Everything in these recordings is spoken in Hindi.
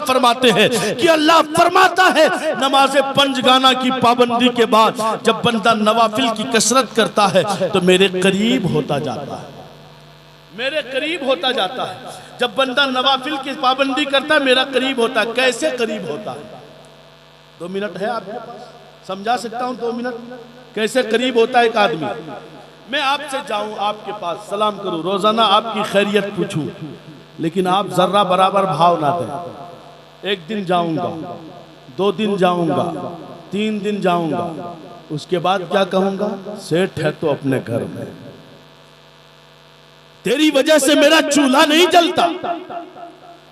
फरमाते हैं कि अल्लाह फरमाता है नमाज पंजगाना की पाबंदी के बाद जब बंदा नवाफिल की कसरत करता है तो मेरे करीब होता जाता है, मेरे करीब होता जाता है। जब बंदा नवाफिल की पाबंदी करता है मेरा करीब होता है। कैसे करीब होता है? 2 मिनट है आपके पास? समझा सकता हूं 2 मिनट कैसे करीब होता है एक आदमी। मैं आपसे जाऊं आपके पास, सलाम करूं, रोजाना आपकी खैरियत पूछूं, लेकिन आप जर्रा बराबर भाव ना दें। एक दिन जाऊंगा, 2 दिन जाऊंगा, 3 दिन जाऊंगा, उसके बाद क्या कहूंगा? सेठ है तो अपने घर में, तेरी वजह से मेरा चूल्हा नहीं जलता।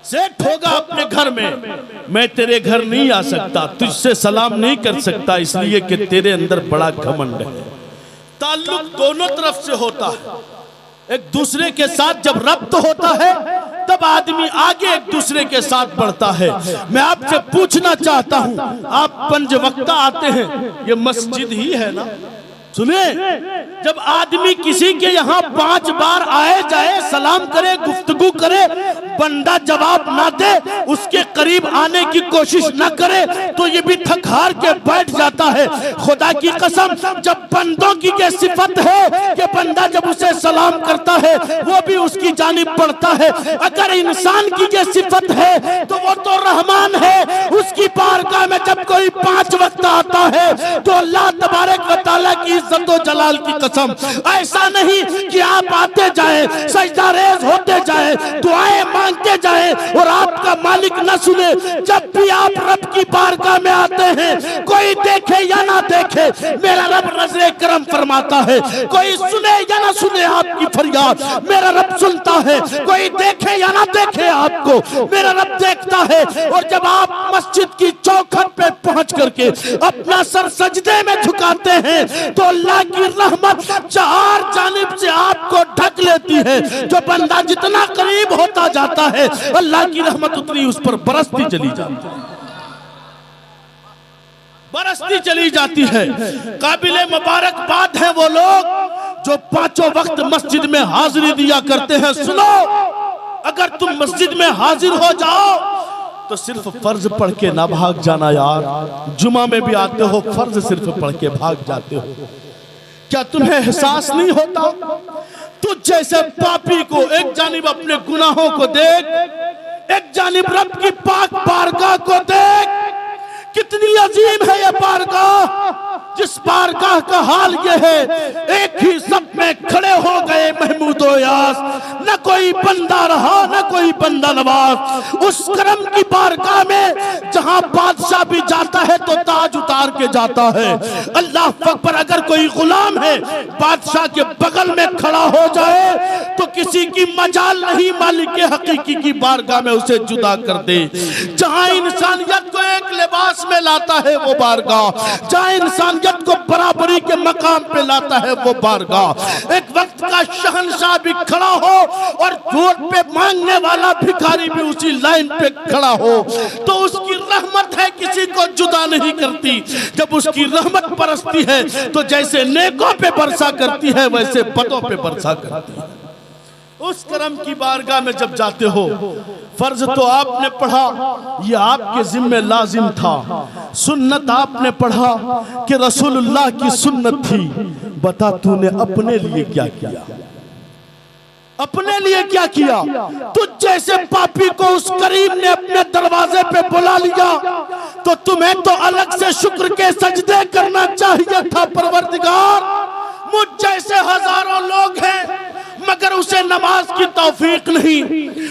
सेठ होगा अपने घर में, मैं तेरे घर नहीं आ सकता, तुझसे सलाम नहीं कर सकता, इसलिए कि तेरे अंदर बड़ा घमंड है। ताल्लुक दोनों तरफ से होता है। एक दूसरे के साथ जब रब्त होता है तब आदमी आगे एक दूसरे के साथ बढ़ता है। मैं आपसे पूछना चाहता हूं, आप 5 वक्त आते हैं, ये मस्जिद ही है ना? सुने, जब आदमी किसी के यहाँ 5 बार आए जाए, सलाम करे, गुफ्तगू करे, बंदा जवाब ना दे, उसके करीब आने की कोशिश न करे तो ये भी थक हार के बैठ जाता है। खुदा की कसम, जब बंदों की ये सिफत है कि बंदा जब उसे सलाम करता है वो भी उसकी जानिब बढ़ता है, अगर इंसान की ये सिफत है तो वो तो रहमान है। उसकी बारगाह में जब कोई 5 वक्त आता है तो अल्लाह तबारक व तआला की इज्जत व जलाल की कसम, ऐसा नहीं कि आप आते जाए, सजदा रेज होते जाए, दुआएं मांगते जाए और आपका मालिक न सुने। जब भी आप रब की बारगाह में आते हैं, कोई देखे या ना देखे, मेरा रब नजरे करम फरमाता है। कोई सुने या ना सुने आपकी फरियाद, मेरा रब सुनता है। कोई देखे या ना देखे आपको, मेरा रब देखता है। और जब आप मस्जिद की चौखट पे पहुंच करके अपना सर सजदे में झुकाते हैं तो अल्लाह की रहमत 4 जानिब से आपको ढक लेती है। जो बंदा जितना करीब होता जाता है अल्लाह की रहमत उतनी उस पर बरसती चली जाती है, बरसती चली जाती है। काबिले मुबारकबाद है वो लोग जो 5 वक्त मस्जिद में हाजिरी दिया करते हैं। सुनो, अगर तुम मस्जिद में हाजिर हो जाओ तो सिर्फ फर्ज पढ़ के ना भाग जाना यार। जुमा में भी आते हो, फर्ज सिर्फ पढ़ के भाग जाते हो। क्या तुम्हें एहसास नहीं होता? तुझ जैसे पापी को एक जानिब अपने गुनाहों को देख, एक जानिब रब की पाक बारगाह को देख। कितनी अजीम है ये बारगाह, जिस बारगाह का हाल ये है, एक ही सब में खड़े हो गए महमूद व यास, न कोई बंदा रहा न कोई बंदा नवाज। उस करम की बारगाह में जहां बादशाह भी जाता है तो ताज उतार के जाता है। अल्लाह अकबर, अगर कोई गुलाम है बादशाह के बगल में खड़ा हो जाए तो किसी की मजाल नहीं मालिक के हकीकी की बारगाह में उसे जुदा कर दे। जहां इंसानियत को एक लिबास में लाता है वो बारगाह, जहां इंसानियत को बराबरी के मकाम पे लाता है वो बारगाह। एक वक्त का शहंशाह भी खड़ा हो और वोट पे मांगने वाला भिखारी भी उसी लाइन पे खड़ा हो तो उसकी रहमत है किसी को जुदा नहीं करती। जब उसकी रहमत बरसती है तो जैसे नेकों पे बरसा करती है वैसे बदों पे बरसा करती है। उस करम की बारगाह में जब जाते हो, फर्ज तो आपने पढ़ा, ये आपके जिम्मे लाजिम था। सुन्नत आपने पढ़ा कि रसूलुल्लाह की सुन्नत थी। बता तूने अपने लिए क्या किया? अपने लिए क्या किया? तुझ जैसे पापी को उस करीम ने अपने दरवाजे पे बुला लिया तो तुम्हें तो अलग से शुक्र के सजदे करना चाहिए था। परवरदिगार, मुझ जैसे हजारों लोग हैं मगर उसे नमाज की तौफीक नहीं।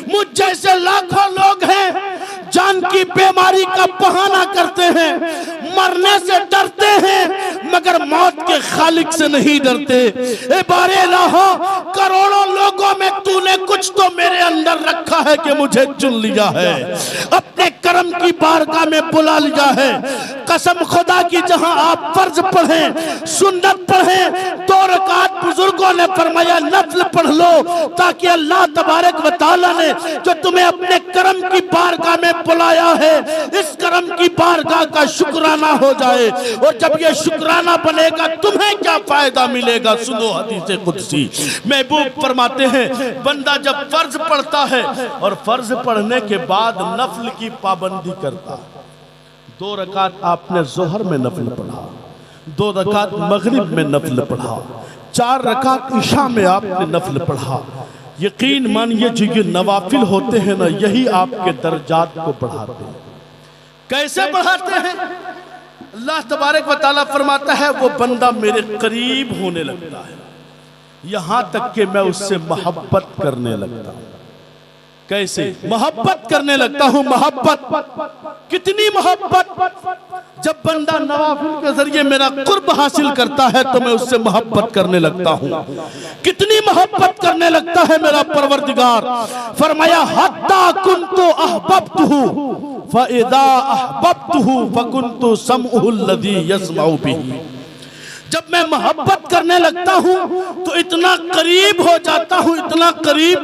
मुझ जैसे लाखों लोग हैं जान की बीमारी का बहाना करते हैं, मरने से डरते हैं मगर मौत के खालिक से नहीं डरते। ए बारे लाहो, करोड़ों लोगों में तूने कुछ तो मेरे अंदर रखा है कि मुझे चुन लिया है, अपने करम की बारगाह में बुला लिया है। कसम खुदा की, जहां आप फर्ज पढ़ें, सुन्नत पढ़ें, 2 रकात बुजुर्गों ने फरमाया नफल पढ़ लो ताकि अल्लाह तबारक व तआला ने जो तुम्हें अपने करम करम की बारगाह में बुलाया है, इस करम की बारगाह का शुक्राना हो जाए। और जब ये शुक्राना बनेगा तुम्हें क्या फायदा मिलेगा? सुनो हदीस कुदसी। महबूब फरमाते हैं बंदा जब फर्ज पढ़ता है और फर्ज पढ़ने के बाद नफल की पाबंदी करता है, 2 रकात आपने जोहर में नफल पढ़ा, 2 रकात मगरिब में नफल पढ़ा, 4 रकात ईशा में आपने नफल पढ़ा, यकीन मानिए जो ये नवाफिल होते हैं ना, यही आपके दर्जात को बढ़ाते हैं। कैसे बढ़ाते हैं? अल्लाह तबारक व तआला फरमाता है वो बंदा मेरे करीब होने लगता है, यहां तक कि मैं उससे मोहब्बत करने लगता हूं। कैसे मोहब्बत करने लगता हूं? मोहब्बत कितनी मोहब्बत? जब बंदा नवाफिल के जरिए मेरा कुर्ब हासिल करता है तो मैं उससे मोहब्बत करने लगता हूं। कितनी मोहब्बत करने लगता है मेरा परवरदिगार? फरमाया हत्ता कुन्तु अहबब्तुहु फइदा अहबब्तुहु फकुन्तु समउहु लज़ी यस्मउ बिही। जब मैं मोहब्बत करने लगता हूं तो इतना करीब हो जाता हूं, इतना करीब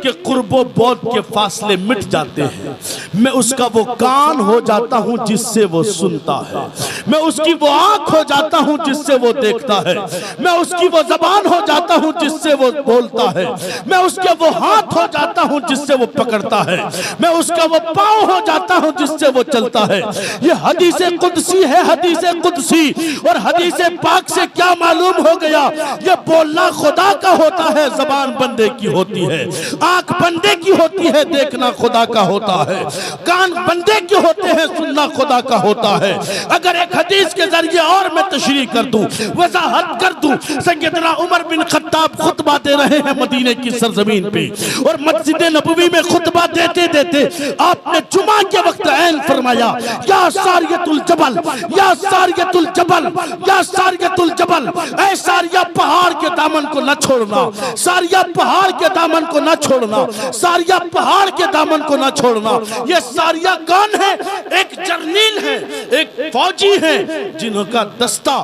कि कुर्बो बहुत के फासले मिट जाते हैं। मैं उसका वो कान हो जाता हूं जिससे वो सुनता है, मैं उसकी वो आंख हो जाता हूं जिससे वो देखता है, मैं उसकी वो जबान हो जाता हूं जिससे वो बोलता है, मैं उसके वो हाथ हो जाता हूं जिससे वो पकड़ता है, मैं उसका वो पांव हो जाता हूं जिससे वो चलता है। ये हदीस कुदसी है, हदीस कुदसी। और हदीस पाक से क्या मालूम हो गया? ये बोलना खुदा का होता है, जबान बंदे की होती है, आंख बंदे की होती है, देखना खुदा का होता है, कान बंदे के होते हैं, सुनना खुदा का होता है। अगर एक हदीस के जरिए और मैं तशरीह कर दूं, वजाहत कर दूं, सैयदना उमर बिन खत्ताब खुतबा दे रहे हैं मदीने की सरजमीन पे, और मस्जिद नबवी में खुतबा देते देते आपने जुमा के वक्त ऐन फरमाया या सारियतुल जबल, या सारियतुल जबल, या सारियतुल जबल, ऐ सारिया पहाड़ के दामन को न छोड़ना, सारिया पहाड़ के दामन को न छोड़ना, सारिया पहाड़ के दामन को न छोड़ना। ये सारिया कौन है? एक जर्नील है, एक फौजी है, जिनका दस्ता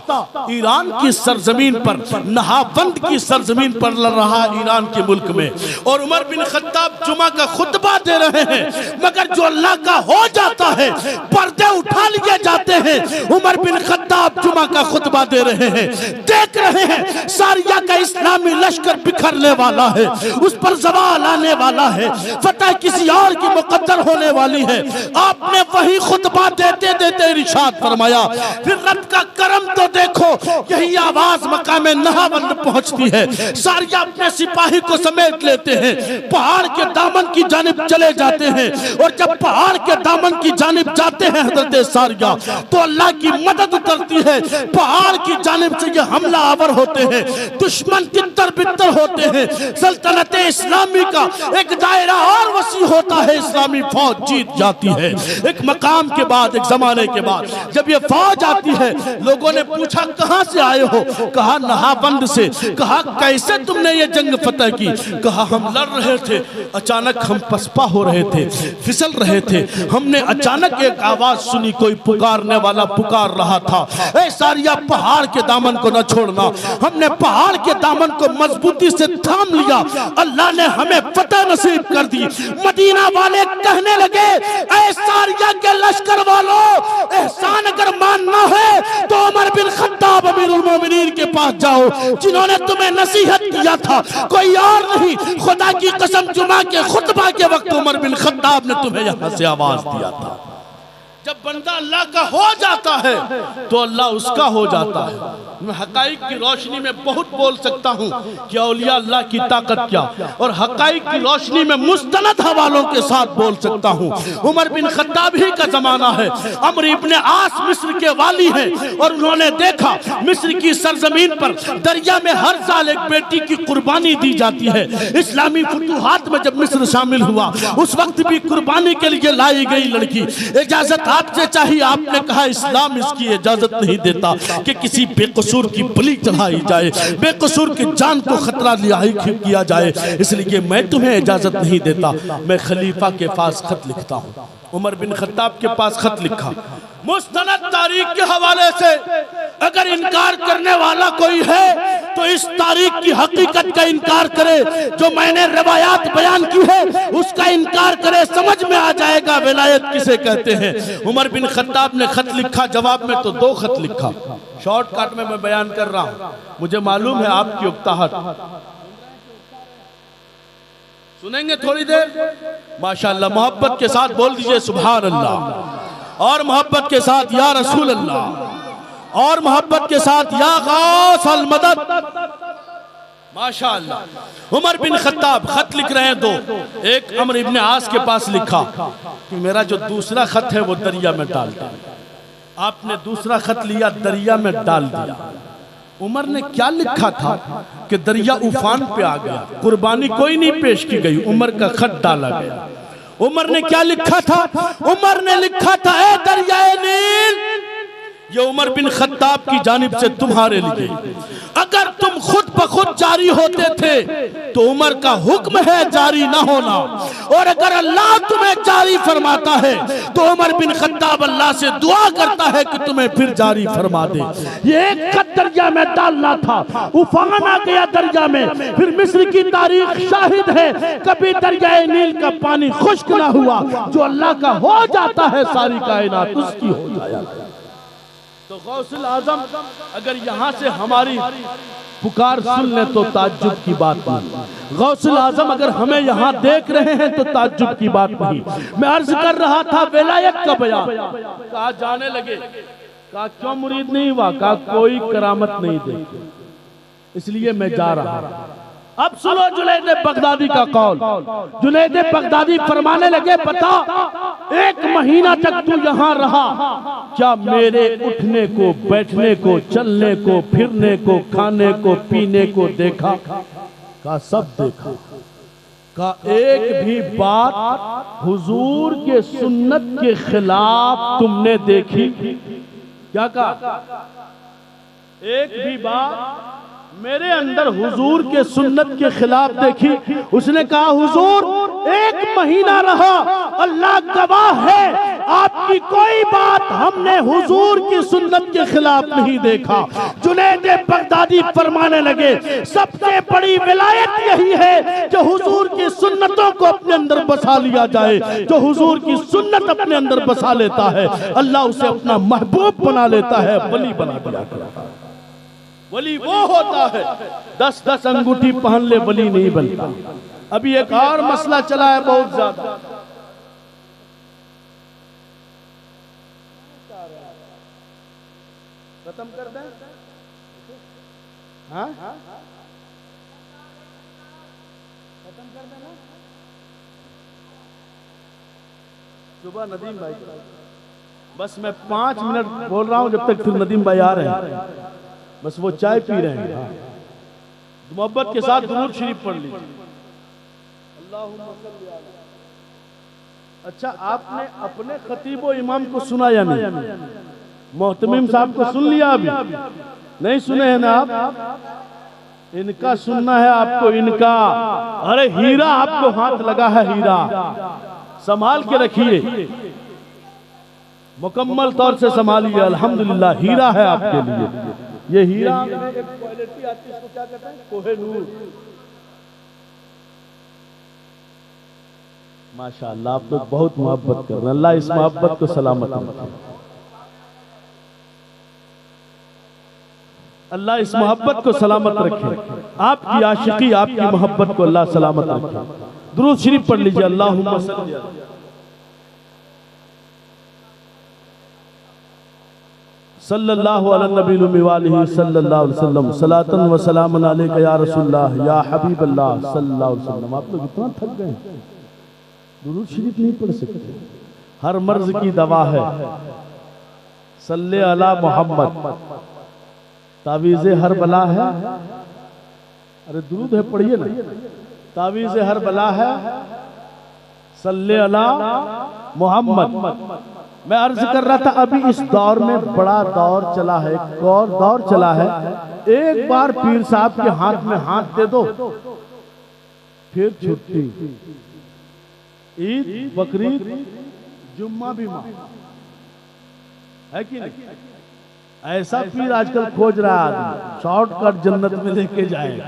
ईरान की सरजमीन पर, नहाबंद की सरजमीन पर लड़ रहा ईरान के मुल्क में, और उमर बिन खत्ताब जुमा का खुतबा दे रहे हैं। मगर जो अल्लाह का हो जाता है पर्दे उठा लिए जाते हैं। उमर बिन खत्ताब जुमा का खुतबा दे रहे हैं, देख रहे हैं सारिया का इस्लामी लश्कर बिखरने वाला है, उस पर ज़वाल आने वाला है, फतह किसी और की मुकद्दर होने वाली है। आपने वही खुतबा देते देते इरशाद फरमाया, फिर रब का करम तो देखो, यही आवाज मकाम नहाबंद पहुंचती है। सारिया अपने सिपाही को समेट लेते हैं, पहाड़ के दामन की जानिब चले जाते हैं, और जब पहाड़ के दामन की जानिब जाते हैं हजरत सारिया, तो अल्लाह की मदद उतरती है। पहाड़ की जानिब से ये हमला आवर होते हैं, दुश्मन तितर बितर होते हैं, सल्तनत इस्लामी का एक दायरा और वसी होता है, इस्लामी फौज जीत जाती है। एक मकाम के बाद, एक जमाने के बाद जब ये फौज आती है, लोगों ने पूछा कहां से आए हो? कहा नहाबंद से। कहा कैसे तुमने ये जंग फतह की? कहा हम लड़ रहे थे, अचानक हम पसपा हो रहे थे, फिसल रहे थे, हमने अचानक एक आवाज सुनी, कोई पुकारने वाला पुकार रहा था, ऐ सारिया पहाड़ के दामन को न छोड़ना। हमने पहाड़ के दामन को मजबूती से थाम लिया, अल्लाह ने हमें फतह नसीब कर दी। मदीना वाले कहने लगे, ऐ सारिया के लश्कर वालों, एहसान अगर मानना है तो उमर बिन खत्ताब अमीरुल मोमिनीन के पास जाओ, जिन्होंने तुम्हें नसीहत किया था, कोई और नहीं। खुदा की कसम, जुमा के खुतबा के वक्त उमर बिन खत्ताब ने तुम्हें यहां से आवाज दिया था। जब बंदा अल्लाह का हो जाता है तो अल्लाह उसका हो जाता है। मैं हकाइक की रोशनी में बहुत बोल सकता हूँ कि औलिया अल्लाह की ताकत क्या, और हकाइक की रोशनी में मुस्तनद हवालों के साथ बोल सकता हूँ। उमर बिन खत्ताब ही का जमाना है। अम्र इब्ने आस मिस्र के वाली हैं, और उन्होंने देखा मिस्र की सरजमीन पर दरिया में हर साल एक बेटी की कुर्बानी दी जाती है। इस्लामी फुतूहात में जब मिस्र शामिल हुआ, उस वक्त भी कुर्बानी के लिए लाई गई लड़की। इजाजत आपसे चाहिए, आपने कहा इस्लाम इसकी इजाजत नहीं देता कि किसी बेकसूर की बलि चढ़ाई जाए, बेकसूर की जान को खतरा किया जाए, इसलिए मैं तुम्हें इजाजत नहीं देता। मैं खलीफा के पास खत लिखता हूँ। उमर बिन खत्ताब के पास खत लिखा, मुस्तनद तारीख के हवाले से अगर इनकार करने वाला कोई है तो इस तारीख की हकीकत का इनकार करे, जो मैंने रवायात बयान की है उसका इनकार करे, समझ में आ जाएगा विलायत किसे कहते हैं। उमर बिन खत्ताब ने खत लिखा, जवाब में तो 2 खत लिखा। शॉर्टकट में मैं बयान कर रहा हूं, मुझे मालूम है आपकी उकताहट। सुनेंगे थोड़ी देर माशाअल्लाह। मोहब्बत के साथ बोल दीजिए सुभान अल्लाह, और मोहब्बत के साथ या रसूल अल्लाह, और मोहब्बत के साथ या गौस अल मदद माशाअल्लाह। उमर बिन खत्ताब खत लिख रहे हैं 2। एक अमर इब्ने आस के पास लिखा कि मेरा जो दूसरा खत है वो दरिया में डाल दिया। आपने दूसरा खत लिया, दरिया में डाल दिया। उमर ने क्या लिखा था कि दरिया उफान पे आ गया, कुर्बानी कोई नहीं पेश की गई, उमर का खत डाला गया। उमर ने क्या लिखा था? उमर ने लिखा था, ए दरियाए नील, ये उमर बिन खत्ताब की जानिब से तुम्हारे लिए। अगर तुम खुद ब खुद जारी होते थे तो उमर का हुक्म है जारी ना होना, और अगर अल्लाह तुम्हें जारी फरमाता है तो उमर बिन खत्ताब अल्लाह से दुआ करता है कि तुम्हें फिर जारी फरमा दे। ये एक खत दरिया में डालना था, उफान आ गया दरिया में। फिर मिस्र की तारीख शाहिद है, कभी दरियाए नील का पानी खुश्क ना हुआ। जो अल्लाह का हो जाता है सारी कायनात उसकी हो जाया। तो गौसुल आजम अगर यहाँ से हमारी पुकार सुन ले तो ताज्जुब की बात नहीं। गौसुल आजम अगर हमें यहाँ देख रहे हैं तो ताज्जुब की बात नहीं। मैं अर्ज कर रहा था विलायत का बयान, कहा जाने लगे, कहा क्यों मुरीद नहीं हुआ, कहा कोई करामत नहीं देखी, इसलिए मैं जा रहा। अब सुनो जुनैद बगदादी का कौल। जुनैद बगदादी फरमाने लगे, बता 1 महीना तक तू यहाँ रहा, क्या मेरे उठने को, बैठने को, चलने को, फिरने को, खाने को, पीने को देखा? का सब देखा। का एक भी बात हुजूर के सुन्नत के खिलाफ तुमने देखी? क्या कहा? एक भी बात मेरे अंदर हुजूर के सुन्नत के खिलाफ देखी? उसने कहा हुजूर 1 महीना रहा, अल्लाह गवाह है आपकी कोई बात हमने हुजूर की सुन्नत के खिलाफ नहीं देखा। जुनैद बगदादी फरमाने लगे, सबसे बड़ी विलायत यही है कि हुजूर की सुन्नतों को अपने अंदर बसा लिया जाए। जो हुजूर की सुन्नत अपने अंदर बसा लेता है अल्लाह उसे अपना महबूब बना लेता है, वली बना दिया। वली वो होता है 10-10 अंगूठी पहन ले, वली नहीं बनता। अभी एक और मसला चला है बहुत ज्यादा। खत्म कर दें? हाँ खत्म कर देना। सुबह नदीम भाई, बस मैं 5 मिनट बोल रहा हूं, जब तक फिर नदीम भाई आ रहे हैं, बस वो चाय पी रहे हैं। मोहब्बत के साथ दुरूद शरीफ पढ़ लीजिए। अल्लाहुम्मा सल्ली अला। अच्छा, आपने अपने खतीब व इमाम को सुना या नहीं? मोहतमिम साहब को सुन लिया? अभी नहीं सुने हैं ना आप? इनका सुनना है आपको, इनका। अरे हीरा आपको हाथ लगा है, हीरा संभाल के रखिए, मुकम्मल तौर से संभालिए। अल्हम्दुलिल्लाह हीरा है आपके लिए। ये हीरा एक क्वालिटी आती है, इसको क्या कहते हैं? कोहिनूर। माशाअल्लाह, आप लोग बहुत मोहब्बत कर रहे हैं। अल्लाह इस मोहब्बत को सलामत रखे। अल्लाह इस मोहब्बत को सलामत रखे। आपकी आशिकी, आपकी मोहब्बत को अल्लाह सलामत रखे। दुरूद शरीफ पढ़ लीजिए। अल्लाहुम्मा सल्ली अला। सल्लल्लाहु अला नबी वालिही सल्लल्लाहु अलैहि वसल्लम सलातन व सलामन अलैका या रसूलल्लाह या हबीबल्लाह सल्लल्लाहु अलैहि वसल्लम। आप लोग इतना थक गए, दुरूद शरीफ नहीं पढ़ सकते। हर मर्ज की दवा है सल्ले अला मोहम्मद, तावीज़े हर बला है। अरे दुरूद है, पढ़िए ना। तावीज़े हर बला है सल्ले अला मोहम्मद। मैं अर्ज कर रहा था, अभी इस दौर में बड़ा दौर चला है, एक और दौर चला है। एक बार पीर साहब के हाथ में हाथ दे दो, फिर छुट्टी। ईद, बकरीद, जुम्मा भी मां है कि नहीं? ऐसा पीर आजकल खोज रहा है, शॉर्टकट जन्नत में लेके जाएगा।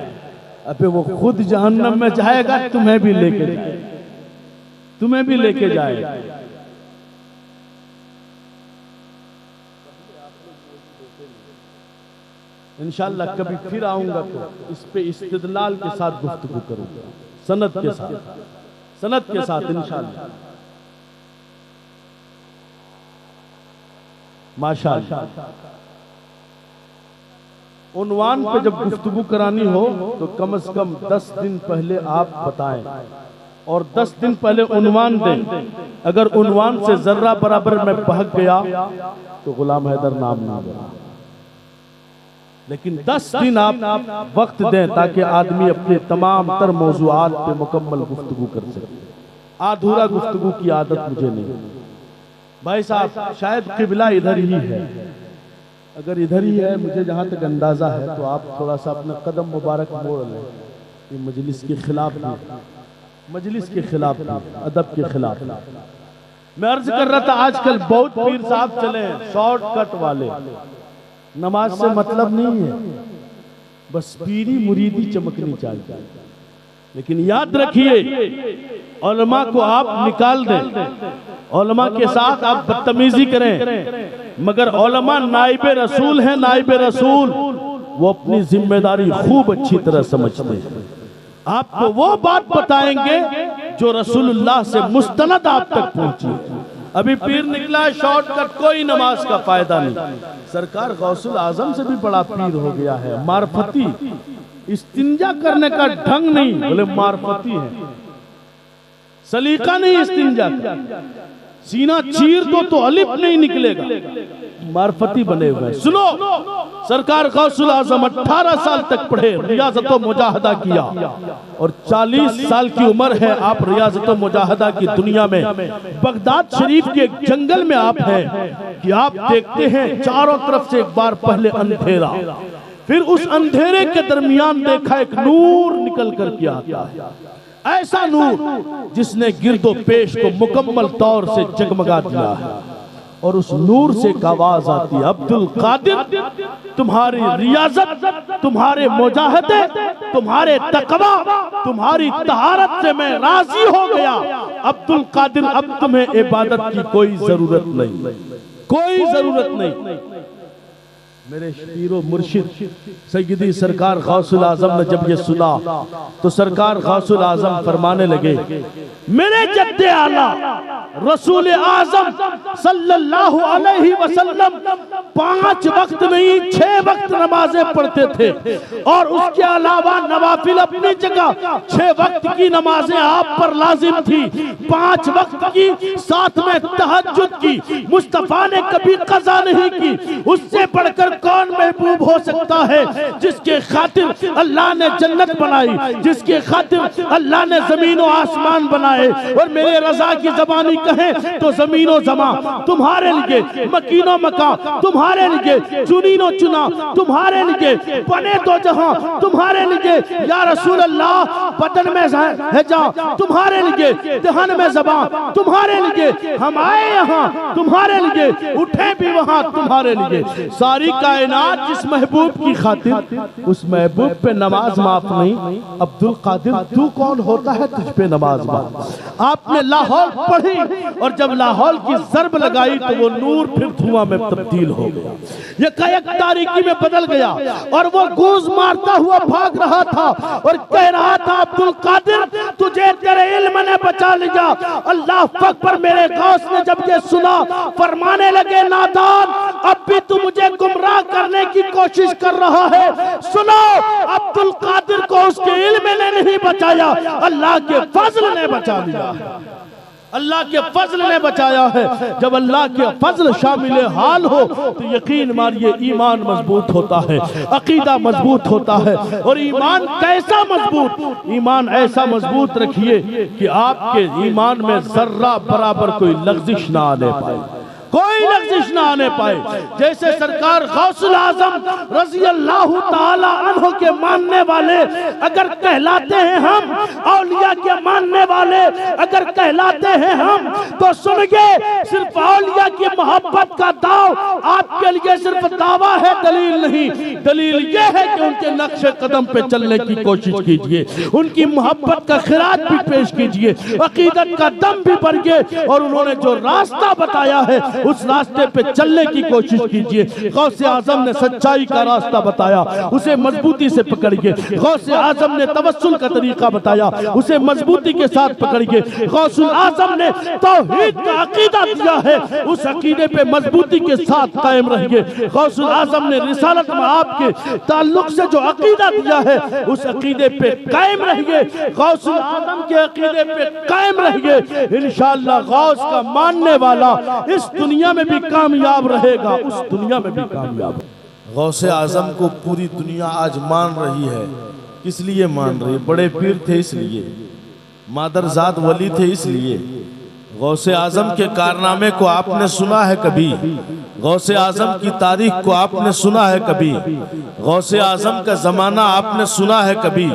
अबे वो खुद जहन्नम में जाएगा, तुम्हें भी लेके जाएगा, तुम्हें भी लेके जाएगा। इंशाअल्लाह कभी फिर आऊंगा तो इस पे इस्तिदलाल के साथ गुफ्तगू करूंगा, सनद के साथ इंशाअल्लाह। माशाअल्लाह। उन्वान पे जब गुफ्तगू करानी हो तो कम से कम 10 दिन पहले आप बताएं और 10 दिन पहले उन्वान दें। अगर उन्वान से जर्रा बराबर मैं बहक गया तो गुलाम हैदर नाम ना लेना, लेकिन 10 दिन आप वक्त दें ताकि आदमी अपने तमाम तर मौजूआत पे मुकम्मल गुफ्तगू कर सके। आधूरा गुफ्तगू की आदत मुझे नहीं। भाई साहब शायद किबला इधर ही है, अगर इधर ही है मुझे जहाँ तक अंदाजा है तो आप थोड़ा सा अपना कदम मुबारक मोड़ लें। ये मजलिस के खिलाफ नहीं, मजलिस के खिलाफ नहीं, अदब के खिलाफ। मैं अर्ज कर रहा था आजकल बहुत पीर साहब चले शॉर्टकट वाले, नमाज से मतलब नहीं है, बस पीरी मुरीदी चमकनी चाहिए। लेकिन याद रखिए उलमा को आप निकाल दें, उलमा के साथ आप बदतमीजी करें, मगर उलमा नाइबे रसूल हैं, नाइबे रसूल वो अपनी जिम्मेदारी खूब अच्छी तरह समझते हैं। आपको वो बात बताएंगे जो रसूलुल्लाह से मुस्तनद आप तक पहुंची। अभी पीर निकला शॉर्टकट, कोई नमाज का फायदा नहीं। सरकार गौसुल आजम से भी बड़ा पीर हो गया है, मार्फती। इस्तिंजा करने का ढंग नहीं, बोले मार्फती है, सलीका नहीं इस्तिंजा का। सीना चीर दो तो अलिफ नहीं निकलेगा, मार्फती बने हुए। सुनो, सरकार गौसुल आजम 18 साल तक पढ़े, रियाजत मुजाहदा किया और 40 साल की उम्र है, आप रियाजत मुजाहदा की दुनिया में बगदाद शरीफ के एक जंगल में आप हैं कि आप देखते हैं चारों तरफ से एक बार पहले अंधेरा, फिर उस अंधेरे के दरमियान देखा एक नूर निकल कर के आता है। ऐसा नूर जिसने गिरदो पेश को मुकम्मल तौर से जगमगा दिया है। और उस नूर से एक आवाज आती है, अब्दुल कादिर तुम्हारी रियाजत, तुम्हारे मुजाहदे, तुम्हारे तकवा, तुम्हारी तहारत से मैं राजी हो गया। अब्दुल कादिर अब तुम्हें इबादत की कोई जरूरत नहीं, कोई जरूरत नहीं। मेरे पीरो मुर्शिद सैयदी सरकार गौसुल आजम ने जब ये सुना तो सरकार गौसुल आजम फरमाने लगे, मेरे जद्दे आला रसूल आजम सल्लल्लाहु अलैहि वसल्लम 5 वक्त नहीं 6 वक्त नमाजें पढ़ते थे और उसके अलावा नवाफिल अपनी जगह 6 वक्त की नमाजें आप पर लाजिम थी, 5 वक्त की, साथ में तहज्जुद की मुस्तफा ने कभी कज़ा नहीं की। उससे बढ़कर कौन महबूब हो सकता है जिसके खातिर अल्लाह ने जन्नत बनाई, जिसके खातिर अल्लाह ने जमीन और आसमान बनाए। और मेरे रजा की जबानी कहें तो जमीनो जमा तुम्हारे लिए, मकीनो मका तुम्हारे लिए, चुनीनो चुना तुम्हारे लिए, बने दो जहां तुम्हारे लिए। या रसूल अल्लाह बदन में है जा तुम्हारे लिए, दहन में जबां तुम्हारे लिए, हम आए यहाँ तुम्हारे लिए, उठे भी वहां तुम्हारे लिए। सारी कायनात जिस महबूब की खातिर, उस महबूब पे नमाज माफ नहीं। अब्दुल कादिर तू कौन होता है तुझ पे नमाज माफ। आपने लाहौल पढ़ी और जब लाहौल की ज़र्ब लगाई तो वो नूर फिर धुआं में तब्दील हो गया, ये कायक तारीकी में बदल गया और वो गूंज मारता हुआ भाग रहा था और कह रहा था, अब्दुल कादिर तुझे तेरे इल्म ने बचा लिया। अल्लाह अकबर। मेरे गौस ने जब ये सुना फरमाने लगे, नादान अब भी तू मुझे गुमराह करने की कोशिश कर रहा है। सुनो, अब्दुल कादिर को उसके इल्म ने नहीं बचाया, अल्लाह के फजल ने बचा लिया, अल्लाह के फजल ने बचाया है। जब अल्लाह के फजल शामिल हाल हो तो यकीन मानिए ईमान मजबूत होता है, अकीदा मजबूत होता है। और ईमान कैसा मजबूत? ईमान ऐसा मजबूत रखिए कि आपके ईमान में जर्रा बराबर कोई लग़ज़िश ना आने पाए, कोई लग़ज़िश दरवेश ना आने पाए। जैसे सरकार गौसुल आजम रजी अल्लाह ताला अन्हु के मानने वाले अगर कहलाते हैं हम, औलिया के मानने वाले अगर कहलाते हैं हम, तो सुनिए सिर्फ औलिया की मोहब्बत का दाव आपके लिए सिर्फ दावा है, दलील नहीं। दलील ये है कि उनके नक्शे कदम पे चलने की कोशिश कीजिए, उनकी मोहब्बत का खिराज भी पेश कीजिए, अकीदत का दम भी भरिए और उन्होंने जो रास्ता बताया है उस रास्ते पे चलने की कोशिश कीजिए। गौसे आजम ने सच्चाई का रास्ता बताया, उसे मजबूती से पकड़िए। गौसे आजम ने तवस्सुल का तरीका बताया, उसे मजबूती के साथ पकड़िए। गौसुल आजम ने तौहीद का अकीदा दिया है, उस अकीदे पे मजबूती के साथ कायम रहिए। गौसुल आजम ने रिसालत में आपके ताल्लुक से जो अकीदा दिया है उस अकीदे पे कायम रहिए। गौसुल आजम के अकीदे पे कायम रहिए, इंशाअल्लाह गौस का मानने वाला इस दुनिया में भी कामयाब रहेगा, उस दुनिया में भी कामयाब। गौसे आजम को पूरी दुनिया आज मान रही है। किस लिए मान रही है? बड़े पीर थे इसलिए, मादरजात वली थे इसलिए। गौसे आजम के कारनामे को आपने सुना है कभी? गौसे आजम की तारीख को आपने सुना है कभी? गौसे आजम का जमाना आपने सुना है कभी?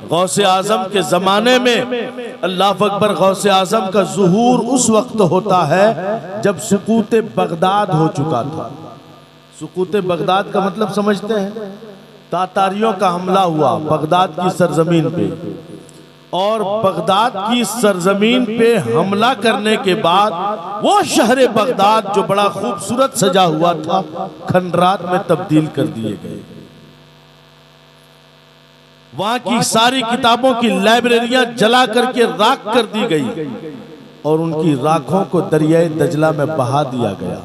गौसे आजम के जमाने में अल्लाह अकबर, गौसे आजम का ज़ुहूर उस वक्त होता है जब सुकूत बगदाद हो चुका था। सुकूत बगदाद का मतलब समझते हैं? तातारियों का हमला हुआ बगदाद की सरजमीन पे, और बगदाद की सरजमीन पे हमला करने के बाद वो शहर बगदाद जो बड़ा खूबसूरत सजा हुआ था खंडरात में तब्दील कर दिए गए। वहां की सारी किताबों की लाइब्रेरियां जला करके राख कर दी गई और उनकी राखों को दरियाए दजला में बहा दिया गया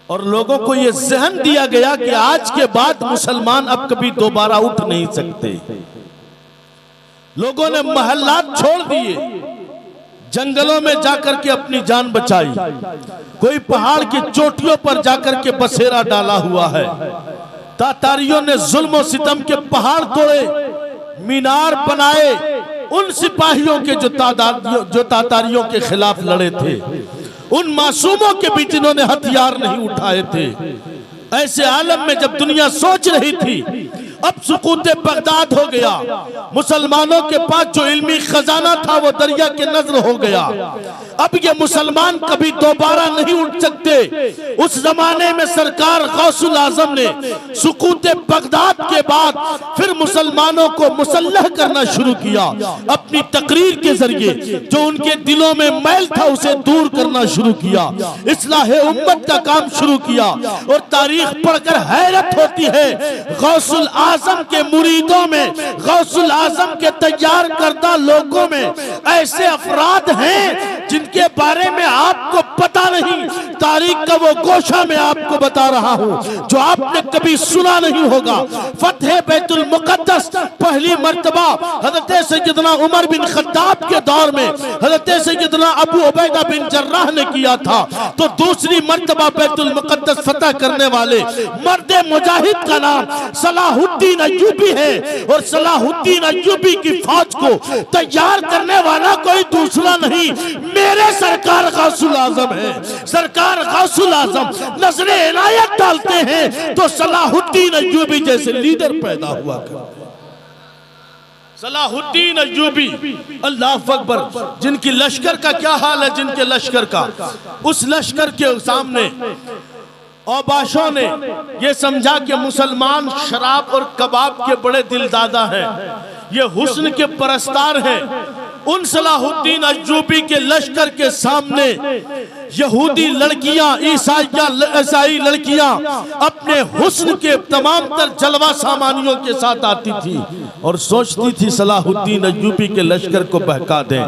और लोगों को यह जहन दिया गया कि आज के बाद मुसलमान अब कभी दोबारा उठ नहीं सकते। लोगों ने महल्लात छोड़ दिए, जंगलों में जाकर के अपनी जान बचाई, कोई पहाड़ की चोटियों पर जाकर के बसेरा डाला हुआ है। तातारियों ने जुल्म और सितम के पहाड़ तोड़े, मीनार बनाए, उन सिपाहियों के जो तातारियों के खिलाफ लड़े थे, उन मासूमों के बीच इन्होंने हथियार नहीं उठाए थे। ऐसे आलम में जब दुनिया सोच रही थी अब सुकूत बगदाद हो गया, मुसलमानों के पास जो इल्मी खजाना था वो दरिया के नजर हो गया, अब ये मुसलमान कभी दोबारा नहीं उठ सकते। उस जमाने में सरकार गौसुल आजम ने सुकूत बगदाद के बाद फिर मुसलमानों को मुसल्लह करना शुरू किया। अपनी तकरीर के जरिए जो उनके दिलों में मैल था उसे दूर करना शुरू किया, इस्लाह उम्मत का काम शुरू किया। और तारीख पढ़कर हैरत होती है, गौसुल आजम के मुरीदों में, गौसुल आजम के तैयार करदा लोगों में ऐसे अफराद हैं जिनके बारे में आपको पता नहीं। तारीख का वो गोशा मैं आपको बता रहा हूं जो आपने कभी सुना नहीं होगा। फतह बैतुल मुकद्दस पहली मर्तबा हजरत सैयदना उमर बिन खत्ताब के दौर में हजरत सैयदना अबू उबैदा बिन जर्राह ने किया था, तो दूसरी मर्तबा बैतुल मुकद्दस फतह करने वाले मर्द मुजाहिद का नाम सलाहुद्दीन अय्यूबी है। और सलाहुद्दीन अय्यूबी की फौज को तैयार करने वाला कोई दूसरा नहीं, मेरे सरकार गौसुल आजम है। सरकार गौसुल आजम नजरे इनायत डालते हैं तो सलाहुद्दीन अय्यूबी जैसे लीडर पैदा हुआ करते। सलाहुद्दीन अय्यूबी, अल्लाह अकबर, जिनकी लश्कर का क्या हाल है, जिनके लश्कर का, उस लश्कर के सामने औबाशों ने यह समझा कि मुसलमान शराब और कबाब के बड़े दिलदादा हैं, ये हुस्न के परस्तार हैं। उन सलाहुद्दीन अय्यूबी के लश्कर के सामने यहूदी लड़कियां, ईसाई लड़कियां अपने हुस्न के तमाम तर जलवा सामानियों के साथ आती थी और सोचती थी सलाहुद्दीन अय्यूबी के लश्कर को बहका दें।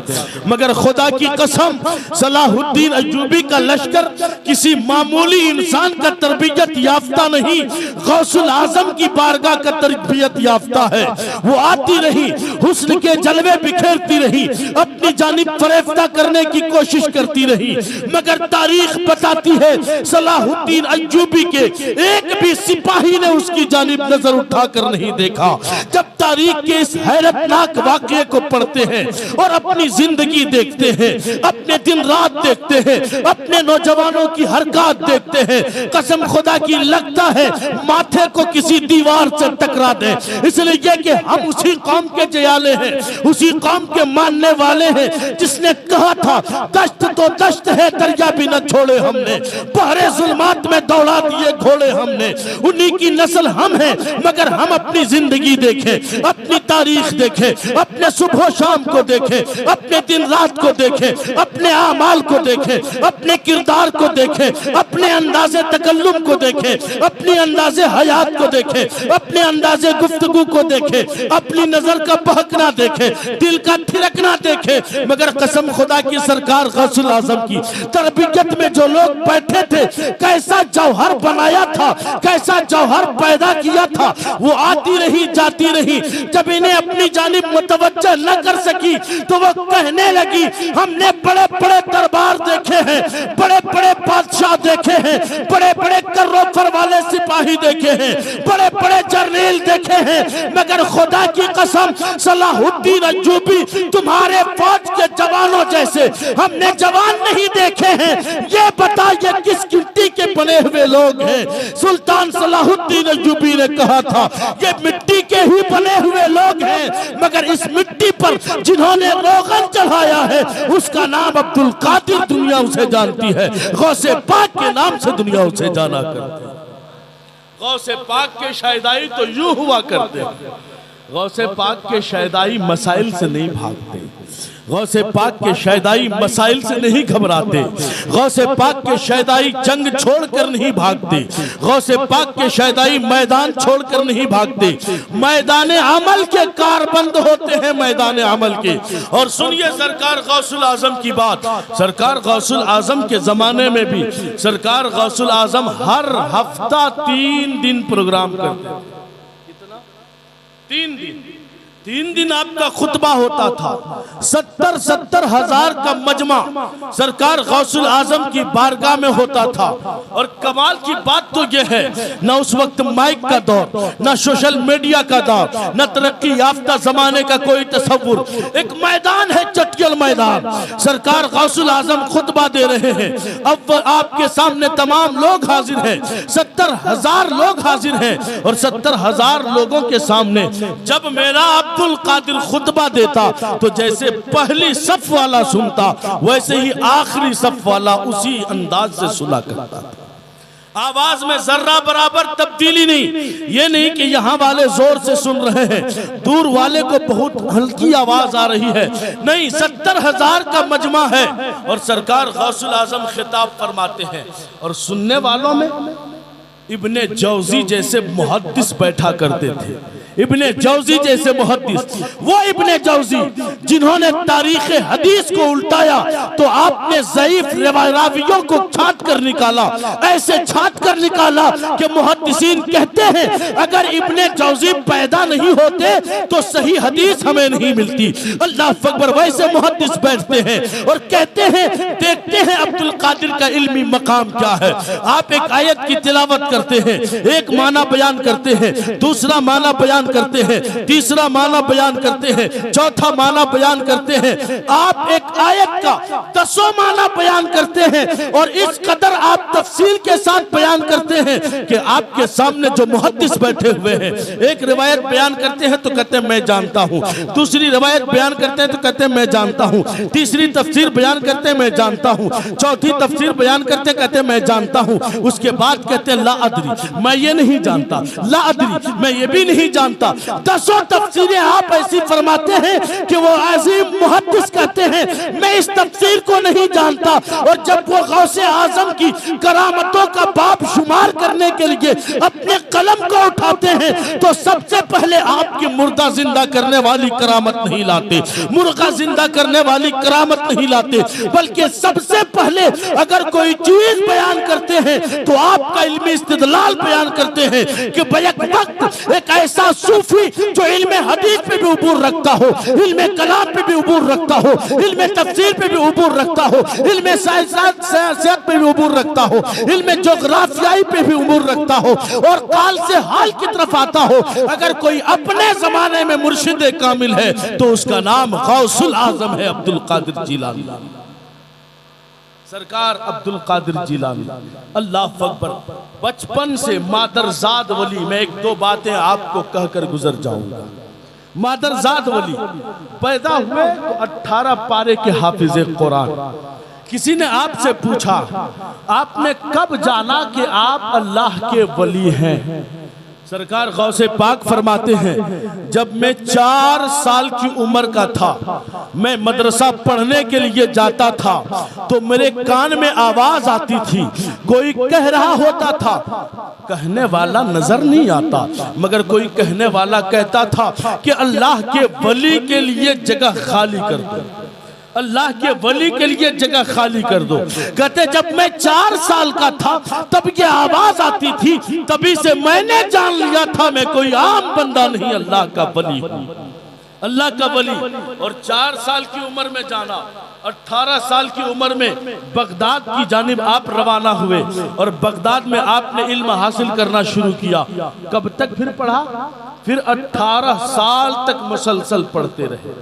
मगर खुदा की कसम, सलाहुद्दीन अय्यूबी का लश्कर किसी मामूली इंसान का तरबियत याफ्ता नहीं, गौसुल आजम की बारगाह का तरबियत याफ्ता है। वो आती रही, हुस्न के जलवे बिखेरती रही, रही, अपनी जानिब फरेफ्ता करने की कोशिश करती रही, मगर तारीख बताती है सलाहुद्दीन अय्यूबी के एक भी सिपाही ने उसकी जानिब नजर उठाकर नहीं देखा। जब तारीख के इस हैरतनाक वाक़ये को पढ़ते हैं और अपनी जिंदगी देखते हैं, अपने दिन रात देखते हैं, अपने नौजवानों की हरकत देखते हैं, कसम खुदा की लगता है माथे को किसी दीवार से टकरा दे। इसलिए कि हम उसी कौम के जयाले हैं, उसी कौम के मानने वाले हैं जिसने कहा था दश्त तो दश्त है दरिया भी न छोड़े हमने, बहरे जुल्मात में दौड़ा दिए घोड़े हमने। उन्हीं की नस्ल हम हैं, मगर हम अपनी जिंदगी देखें, अपनी तारीख देखें, अपने सुबह शाम को देखें, अपने दिन रात को देखें, अपने आमाल को देखें, अपने किरदार को देखें, अपने अंदाजे तकल्लुम को देखें, अपने अंदाजे हयात को देखें, अपने अंदाजे गुफ्तगू को देखें, अपनी नजर का बहकना देखें, दिल का थिरकना देखें। मगर कसम खुदा की सरकार गौसुल आजम की तरबियत में जो लोग बैठे थे, कैसा जौहर बनाया था, कैसा जौहर पैदा किया था, वो आती रही जाती रही। जब इन्हें अपनी जानिब मुतवज्जह न कर सकी तो वो कहने लगी हमने बड़े बड़े दरबार देखे हैं, बड़े बड़े बादशाह देखे हैं, बड़े बड़े कर्रोफर वाले सिपाही देखे हैं, बड़े बड़े जर्नैल देखे हैं, मगर खुदा की कसम सलाहुद्दीन अय्यूबी तुम्हारे फौज के जवानों जैसे हमने जवान नहीं देखे हैं। ये बताइए किस मिट्टी के बने हुए लोग हैं? सुल्तान सलाहुद्दीन अय्यूबी ने कहा था ये मिट्टी के ही बने हुए लोग हैं, मगर इस मिट्टी पर जिन्होंने रोगन चढ़ाया है उसका नाम अब्दुल कादिर दुनिया उसे जानती है, गौसे पाक के नाम से दुनिया उसे जाना करती है। गौसे पाक के शायदाई तो यूं हुआ करते, गौसे पाक के शायदाई मसाइल से नहीं भागते, गौसे पाक के शैदाई मसाइल से नहीं घबराते, गौसे पाक के शैदाई जंग छोड़कर नहीं भागते, गौसे पाक के शैदाई मैदान छोड़कर नहीं भागते, मैदान अमल के कारबंद होते हैं, मैदान अमल के। और सुनिए सरकार गौसुल आजम की बात, सरकार गौसुल आजम के जमाने में भी सरकार गौसुल आजम हर हफ्ता 3 दिन प्रोग्राम करते हैं। कितना? 3 दिन आपका खुतबा होता था, 70 हजार का मजमा सरकार गौसुल आजम की बारगाह में होता था। और कमाल की बात तो यह है, न उस वक्त माइक का दौर, न सोशल मीडिया का दौर, न तरक्की याफ्ता जमाने का कोई तस्वुर, एक मैदान है चटियल मैदान, सरकार गौसुल आजम खुतबा दे रहे हैं। अब आपके सामने तमाम लोग हाजिर हैं, 70 हजार लोग हाजिर हैं, और 70 हजार लोगों के सामने जब मेरा अब्दुल कादिर खुतबा देता तो जैसे पहली सफ वाला सुनता वैसे ही आखिरी सफ वाला उसी अंदाज से सुना करता था। आवाज में जर्रा बराबर तब्दीली नहीं, ये नहीं कि यहाँ वाले जोर से सुन रहे हैं, दूर वाले को बहुत हल्की आवाज आ रही है, नहीं, 70 हजार का मजमा है और सरकार गौसुल आजम खिताब फरमाते हैं। और सुनने वालों में इब्ने जौजी जैसे मुहद्दिस बैठा करते थे, इब्ने जौजी जैसे मुहद्दिस, वो इब्ने जौजी जिन्होंने तारीख हदीस को उल्टाया तो आपने ज़ईफ रावियों को छांट कर निकाला, ऐसे छांट कर निकाला कि मुहद्दिसीन कहते हैं अगर इब्ने जौजी पैदा नहीं होते तो सही हदीस हमें नहीं मिलती। अल्लाह अकबर, वैसे मुहद्दिस बैठते हैं और कहते हैं देखते हैं अब्दुल कादिर का इल्मी मकाम क्या है। आप एक आयत की तिलावत करते हैं, एक माना बयान करते हैं, दूसरा माना बयान करते हैं, तीसरा माना बयान करते हैं, चौथा माना बयान करते हैं, आप एक आयत का 10 माना बयान करते हैं और इस कदर आप तफसील के साथ बयान करते हैं कि आपके सामने जो मुहद्दिस बैठे हुए हैं, एक रिवायत बयान करते हैं तो कहते हैं मैं जानता हूं, दूसरी रिवायत बयान करते हैं तो कहते हैं मैं जानता हूं, तीसरी तफसीर बयान करते हैं मैं जानता हूं, चौथी तफसीर बयान करते हैं कहते हैं मैं जानता हूं, उसके बाद कहते हैं ला अदरी, मैं ये नहीं जानता, ला अदरी, मैं ये भी नहीं जानता। 10 तफसीरें आप ऐसी फरमाते हैं कि वो अजीम मुहद्दिस कहते हैं मैं इस तफसीर को नहीं जानता। और जब वो गौसे आजम की करामतों का बाप शुमार करने के लिए अपने कलम को उठाते हैं तो सबसे पहले आपकी मुर्दा जिंदा करने वाली करामत नहीं लाते, मुर्गा जिंदा करने वाली करामत नहीं लाते, बल्कि सबसे पहले अगर कोई चीज बयान करते हैं तो आपका इल्मी इस्तिदलाल बयान करते हैं कि बैक वक्त एक ऐसा सूफी जो इल्म हदीस पे भी उबूर रखता हो, इल्म कलाम पे भी उबूर रखता हो, इल्म तफसीर पे भी उबूर रखता हो, इल्म सियासत पे भी उबूर रखता हो, इल्म जोग्राफियाई पे भी उबूर रखता हो और काल से हाल की तरफ आता हो, अगर कोई अपने जमाने में मुर्शिद कामिल है तो उसका नाम गौसुल आजम है अब्दुल कादिर जिलानी। सरकार अब्दुल कादिर जिलानी, अल्लाह अकबर। बचपन से मादरजाद वली, मैं एक दो बातें आपको कहकर गुजर जाऊंगा। मादरजाद वली पैदा हुए तो 18 पारे के हाफिज कुरान। किसी ने आपसे पूछा आपने कब जाना कि आप अल्लाह के वली हैं? सरकार गौसे पाक फरमाते हैं जब मैं 4 साल की उम्र का था, मैं मदरसा पढ़ने के लिए जाता था तो मेरे कान में आवाज आती थी, कोई कह रहा होता था, कहने वाला नजर नहीं आता मगर कोई कहने वाला कहता था कि अल्लाह के वली के लिए जगह खाली कर दो, अल्लाह के वली के लिए जगह खाली कर दो। कहते जब मैं 4 साल का था तब ये आवाज आती थी, तभी से मैंने जान लिया था मैं कोई आम बंदा नहीं, अल्लाह का वली हूं, अल्लाह का वली। और 4 साल की उम्र में जाना, 18 साल की उम्र में बगदाद की जानिब आप रवाना हुए और बगदाद में आपने इल्म हासिल करना शुरू किया। कब तक फिर पढ़ा? फिर 18 साल तक मुसलसल पढ़ते रहे।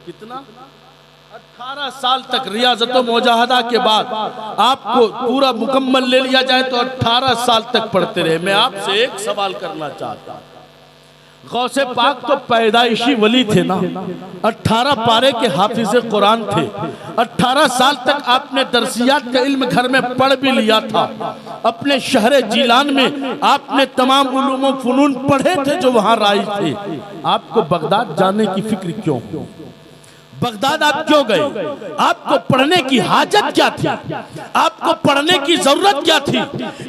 कितना? 18 साल तक। रियाजत मुजाहदा के बाद आपको पूरा मुकम्मल ले लिया जाए तो 18 साल तक पढ़ते रहे। मैं आपसे एक सवाल करना चाहता हूं, गौसे पाक तो पैदाइशी वली थे ना, 18 पारे के हाफिज कुरान थे, 18 साल तक आपने दरसियात का इल्म घर में पढ़ भी लिया था, अपने शहर जीलान में आपने तमाम उलूम व फनून पढ़े थे जो वहां राइज थे। आपको बगदाद जाने की फिक्र क्यों? बगदाद आप क्यों गए? आपको पढ़ने की हाजत क्या थी? आपको पढ़ने की जरूरत क्या थी?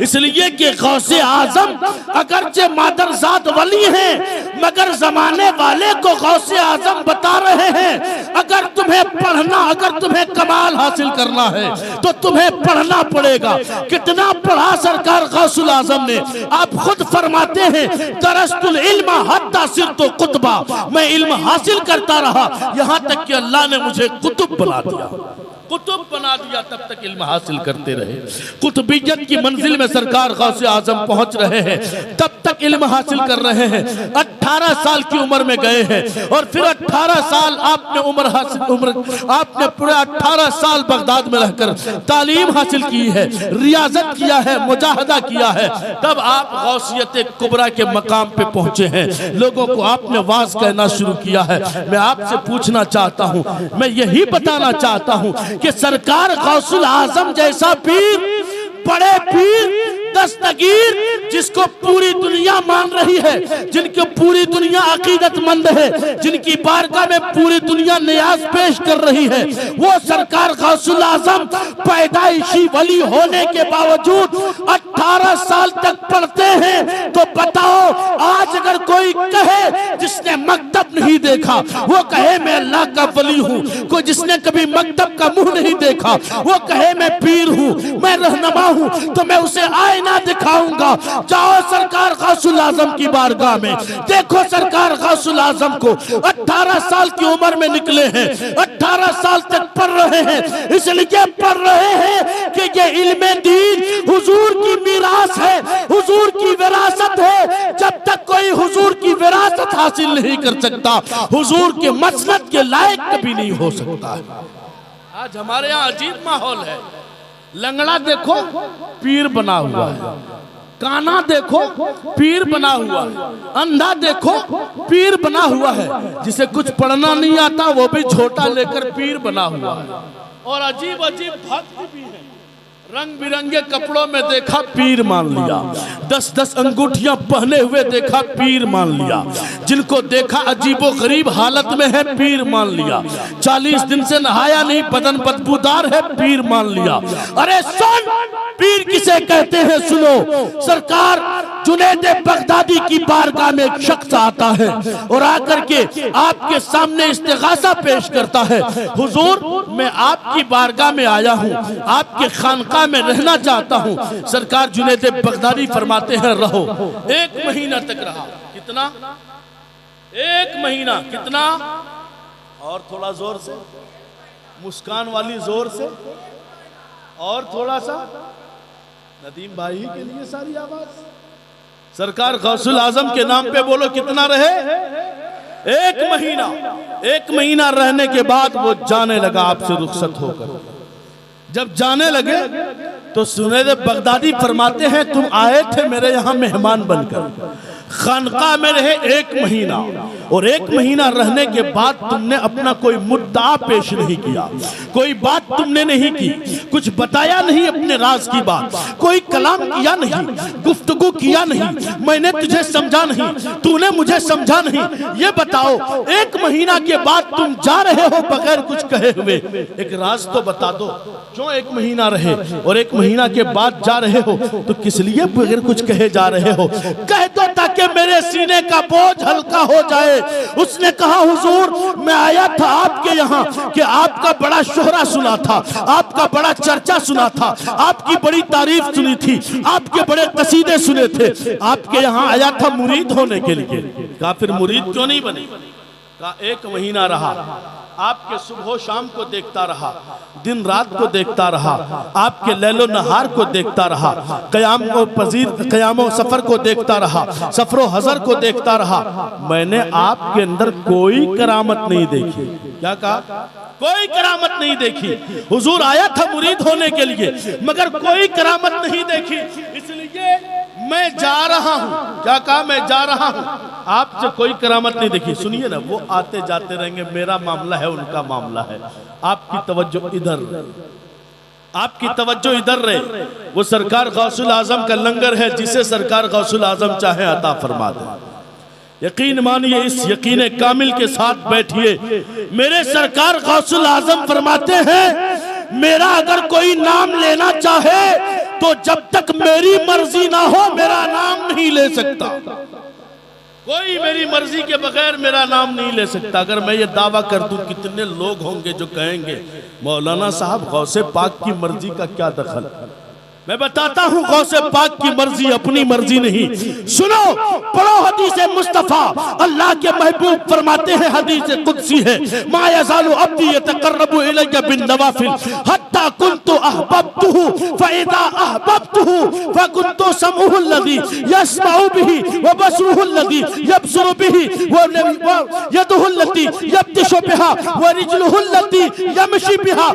इसलिए कि गौसे आजम अगरचे मादरजाद वली हैं मगर जमाने वाले को गौसे आजम बता रहे हैं अगर तुम्हें पढ़ना, अगर तुम्हें कमाल हासिल करना है तो तुम्हें पढ़ना पड़ेगा। कितना पढ़ा सरकार गौसुल आजम ने? आप खुद फरमाते हैं दरस्तुल इल्म हत्ता सिरतु कुतबा, मैं इल्म हासिल करता रहा यहाँ तक कि अल्लाह ने मुझे कुतुब बना दिया, कुतुब बना दिया, तब तक इल्म हासिल करते रहे। कुतुबियत की मंजिल में सरकार गौसे आजम पहुंच रहे हैं, तब तक इल्म हासिल कर रहे हैं। 18 साल की उम्र में गए हैं और फिर 18 साल आपने आपने पूरे 18 साल बगदाद में रहकर तालीम हासिल की है, रियाजत किया है, मुजाहदा किया है, तब आप गौसियत कुबरा के मकाम पे पहुंचे हैं। लोगों को आपने वाज कहना शुरू किया है। मैं आपसे पूछना चाहता हूं, मैं यही बताना चाहता हूं कि सरकार गौसुल आजम जैसा पीर, बड़े पीर दस्तगीर जिसको पूरी दुनिया मान रही है, जिनकी पूरी दुनिया अकीदतमंद है, जिनकी बारगाह में पूरी दुनिया नियाज पेश कर रही है, वो सरकार गौसुल आजम पैदाइशी वली होने के बावजूद 18 साल तक पढ़ते हैं। तो बताओ आज अगर कोई कहे जिसने मकतब नहीं देखा वो कहे मैं अल्लाह का वली हूँ, कोई जिसने कभी मकतब का मुंह नहीं देखा वो कहे मैं पीर हूँ, मैं रहनुमा हूँ, तो मैं उसे आईना दिखाऊंगा। जाओ सरकार गौसुल आजम की बारगाह में, देखो सरकार गौसुल आजम को 18 साल की उम्र में निकले हैं, 18 साल तक पढ़ रहे हैं, इसलिए पढ़ रहे हैं कि ये इल्मे दीन हुजूर की मीरास है, हुजूर की विरासत है। जब तक कोई हुजूर की विरासत हासिल नहीं कर सकता, हुजूर के मसनद के लायक कभी नहीं हो सकता है। आज हमारे यहाँ अजीब माहौल है, लंगड़ा देखो पीर बना हुआ है, काना देखो पीर बना हुआ है, अंधा देखो पीर बना हुआ है, जिसे कुछ पढ़ना नहीं आता वो भी छोटा लेकर पीर बना हुआ है। और अजीब अजीब भक्त भी है, रंग बिरंगे कपड़ों में देखा पीर मान लिया, 10-10 अंगूठियां पहने हुए देखा पीर मान लिया, जिनको देखा अजीबो गरीब हालत में है पीर मान लिया, 40 दिन से नहाया नहीं बदन बदबूदार है पीर मान लिया। अरे सुन, पीर किसे कहते हैं सुनो। सरकार जुनैद बगदादी की बारगाह में एक शख्स आता है और आकर के आपके सामने इस्तिगासा पेश करता है, हुजूर मैं आपकी बारगाह में आया हूँ, आपके खानका में रहना चाहता हूँ। सरकार जुनैद बगदादी फरमाते हैं रहो। 1 महीना तक रहा। कितना? 1 महीना। कितना? और थोड़ा जोर से, मुस्कान वाली जोर से, और थोड़ा सा। नदीम भाई के लिए सारी आवाज। सरकार गौसुल आजम के नाम पे बोलो कितना रहे? 1 महीना। 1 महीना रहने के बाद वो जाने लगा आपसे रुखसत होकर। जब जाने लगे तो सुनैद बगदादी फरमाते हैं तुम आए थे मेरे यहाँ मेहमान बनकर, खानका में रहे 1 महीना, और 1 महीना रहने के बाद तुमने अपना कोई मुद्दा पेश नहीं किया, कोई बात तुमने नहीं की, कुछ बताया नहीं अपने राज की बात, कोई कलाम किया नहीं, गुफ्तगू किया नहीं, मैंने तुझे समझा नहीं, तूने मुझे समझा नहीं। ये बताओ 1 महीना के बाद तुम जा रहे हो बगैर कुछ कहे हुए, एक राज तो बता दो क्यों 1 महीना रहे, और 1 महीना के बाद जा रहे हो तो किस लिए बगैर कुछ कहे जा रहे हो? कह दो ताकि मेरे सीने का बोझ हल्का हो जाए। उसने कहा हुजूर मैं आया था आपके यहाँ कि आपका बड़ा शोहरा सुना था, आपका बड़ा चर्चा सुना था, आपकी बड़ी तारीफ सुनी थी, आपके बड़े कसीदे सुने थे, आपके यहाँ आया था मुरीद होने के लिए। कहा फिर मुरीद क्यों नहीं बने? कहा 1 महीना रहा, आपके सुबह शाम को देखता रहा, दिन रात को देखता रहा, आपके लैलो नहार को देखता रहा, कयामो सफर को देखता रहा, सफरो हजर को देखता रहा, मैंने आपके अंदर कोई करामत नहीं देखी। क्या कहा? कोई करामत नहीं देखी। हुजूर आया था मुरीद होने के लिए मगर कोई करामत नहीं देखी, इसलिए मैं जा रहा हूं। क्या कहा? मैं जा रहा हूं, आपसे कोई करामत नहीं देखी। सुनिए ना, वो आते जाते रहेंगे, मेरा मामला है उनका मामला है, आपकी तवज्जो इधर, आपकी तवज्जो इधर रहे। वो सरकार गौसुल आजम का लंगर है, जिसे सरकार गौसुल आजम चाहे अता फरमा दे। यकीन मानिए, इस यकीन कामिल के साथ बैठिए। मेरे सरकार गौसुल आजम फरमाते हैं मेरा अगर कोई नाम लेना चाहे तो जब तक मेरी मर्जी ना हो मेरा नाम नहीं ले सकता। कोई मेरी मर्जी के बगैर मेरा नाम नहीं ले सकता। अगर मैं ये दावा कर दूं, कितने लोग होंगे जो कहेंगे मौलाना साहब गौसे पाक की मर्जी का क्या दखल? मैं बताता हूँ गौसे पाक की मर्जी अपनी मर्जी नहीं। सुनो, पढ़ो हदीस मुस्तफा। अल्लाह के महबूब फरमाते हैं, हदीस कुदसी है, मा यज़ालु अब्दी यतक़र्रबु इलय्या बिन नवाफिल हत्ता कुन्तु अहबब्तुहु फ़इज़ा अहबब्तुहु फ़कुन्तु समउहु अल्लज़ी यस्मउ बिही व बसरुहु अल्लज़ी यबसुरु बिही व यदुहु अल्लती यब्तिशु बिहा व रिजलुहु अल्लती यमशी बिहा।